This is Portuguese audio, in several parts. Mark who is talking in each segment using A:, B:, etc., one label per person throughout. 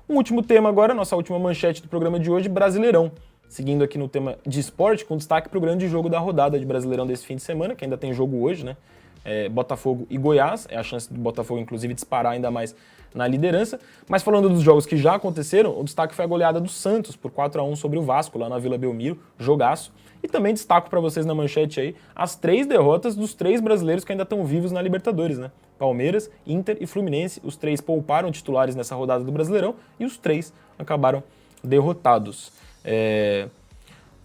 A: Um último tema agora, nossa última manchete do programa de hoje, Brasileirão. Seguindo aqui no tema de esporte, com destaque para o grande jogo da rodada de Brasileirão desse fim de semana, que ainda tem jogo hoje, né? Botafogo e Goiás, é a chance do Botafogo, inclusive, disparar ainda mais na liderança. Mas falando dos jogos que já aconteceram, o destaque foi a goleada do Santos por 4-1 sobre o Vasco, lá na Vila Belmiro, jogaço. E também destaco para vocês na manchete aí as 3 derrotas dos 3 brasileiros que ainda estão vivos na Libertadores, né? Palmeiras, Inter e Fluminense, os 3 pouparam titulares nessa rodada do Brasileirão e os 3 acabaram derrotados.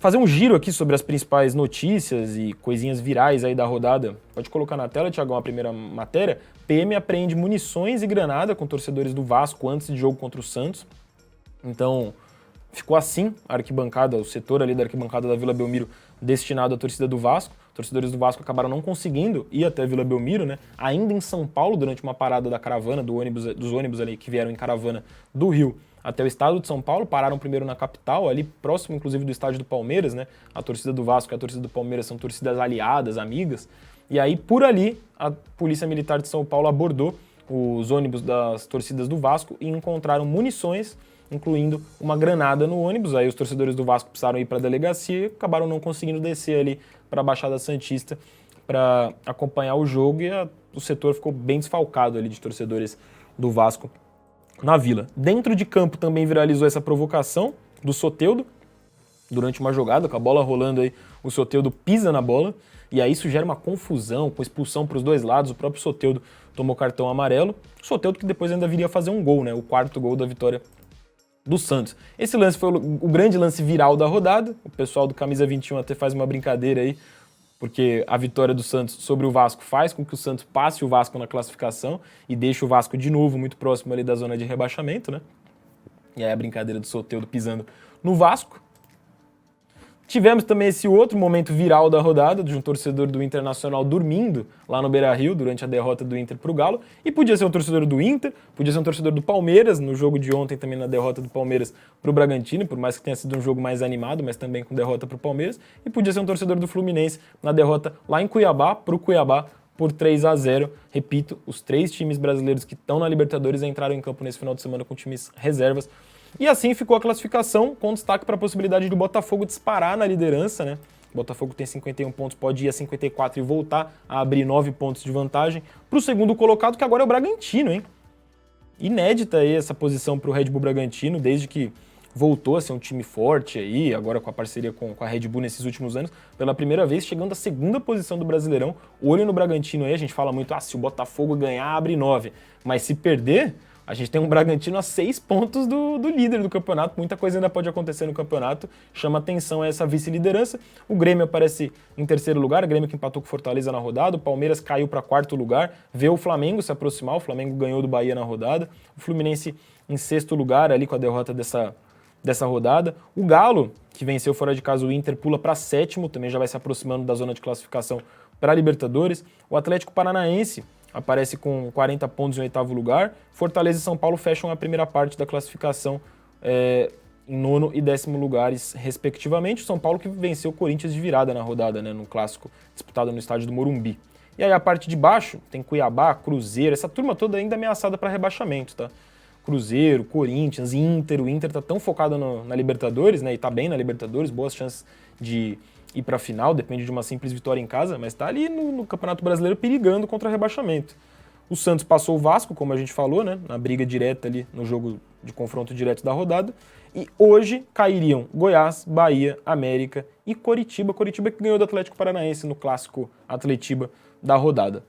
A: Fazer um giro aqui sobre as principais notícias e coisinhas virais aí da rodada. Pode colocar na tela, Thiagão, a primeira matéria. PM apreende munições e granada com torcedores do Vasco antes de jogo contra o Santos. Então, ficou assim a arquibancada, o setor ali da arquibancada da Vila Belmiro destinado à torcida do Vasco. Torcedores do Vasco acabaram não conseguindo ir até a Vila Belmiro, né? Ainda em São Paulo, durante uma parada da caravana, dos ônibus ali que vieram em caravana do Rio até o estado de São Paulo, pararam primeiro na capital, ali próximo inclusive do estádio do Palmeiras, né? A torcida do Vasco e a torcida do Palmeiras são torcidas aliadas, amigas. E aí, por ali, a Polícia Militar de São Paulo abordou os ônibus das torcidas do Vasco e encontraram munições, incluindo uma granada no ônibus. Aí os torcedores do Vasco precisaram ir para a delegacia e acabaram não conseguindo descer ali para a Baixada Santista para acompanhar o jogo e o setor ficou bem desfalcado ali de torcedores do Vasco na Vila. Dentro de campo também viralizou essa provocação do Soteldo, durante uma jogada, com a bola rolando aí, o Soteldo pisa na bola, e aí isso gera uma confusão, com expulsão para os dois lados, o próprio Soteldo tomou cartão amarelo, o Soteldo que depois ainda viria a fazer um gol, né, o 4º gol da vitória do Santos. Esse lance foi o grande lance viral da rodada, o pessoal do Camisa 21 até faz uma brincadeira aí, porque a vitória do Santos sobre o Vasco faz com que o Santos passe o Vasco na classificação e deixe o Vasco de novo muito próximo ali da zona de rebaixamento, né? E aí a brincadeira do Soteldo pisando no Vasco. Tivemos também esse outro momento viral da rodada, de um torcedor do Internacional dormindo lá no Beira-Rio durante a derrota do Inter para o Galo. E podia ser um torcedor do Inter, podia ser um torcedor do Palmeiras, no jogo de ontem também na derrota do Palmeiras para o Bragantino, por mais que tenha sido um jogo mais animado, mas também com derrota para o Palmeiras. E podia ser um torcedor do Fluminense na derrota lá em Cuiabá, para o Cuiabá, por 3-0. Repito, os 3 times brasileiros que estão na Libertadores entraram em campo nesse final de semana com times reservas. E assim ficou a classificação, com destaque para a possibilidade do Botafogo disparar na liderança, né? O Botafogo tem 51 pontos, pode ir a 54 e voltar a abrir 9 pontos de vantagem para o segundo colocado, que agora é o Bragantino, hein? Inédita aí essa posição para o Red Bull Bragantino, desde que voltou a ser um time forte aí, agora com a parceria com a Red Bull nesses últimos anos, pela primeira vez chegando à segunda posição do Brasileirão. Olho no Bragantino aí, a gente fala muito, se o Botafogo ganhar, abre 9, mas se perder, a gente tem um Bragantino a 6 pontos do líder do campeonato, muita coisa ainda pode acontecer no campeonato, chama atenção essa vice-liderança. O Grêmio aparece em 3º lugar, o Grêmio que empatou com o Fortaleza na rodada, o Palmeiras caiu para 4º lugar, vê o Flamengo se aproximar, o Flamengo ganhou do Bahia na rodada, o Fluminense em 6º lugar ali com a derrota dessa rodada, o Galo, que venceu fora de casa o Inter, pula para 7º, também já vai se aproximando da zona de classificação para a Libertadores, o Atlético Paranaense aparece com 40 pontos em 8º lugar. Fortaleza e São Paulo fecham a primeira parte da classificação em 9º e 10º lugares, respectivamente. O São Paulo que venceu o Corinthians de virada na rodada, né, no clássico disputado no estádio do Morumbi. E aí a parte de baixo tem Cuiabá, Cruzeiro, essa turma toda ainda ameaçada para rebaixamento, tá? Cruzeiro, Corinthians, Inter. O Inter tá tão focado na Libertadores, né, e tá bem na Libertadores, boas chances de ir para a final, depende de uma simples vitória em casa, mas está ali no Campeonato Brasileiro perigando contra rebaixamento. O Santos passou o Vasco, como a gente falou, né, na briga direta ali, no jogo de confronto direto da rodada, e hoje cairiam Goiás, Bahia, América e Coritiba. Coritiba que ganhou do Atlético Paranaense no clássico Atletiba da rodada.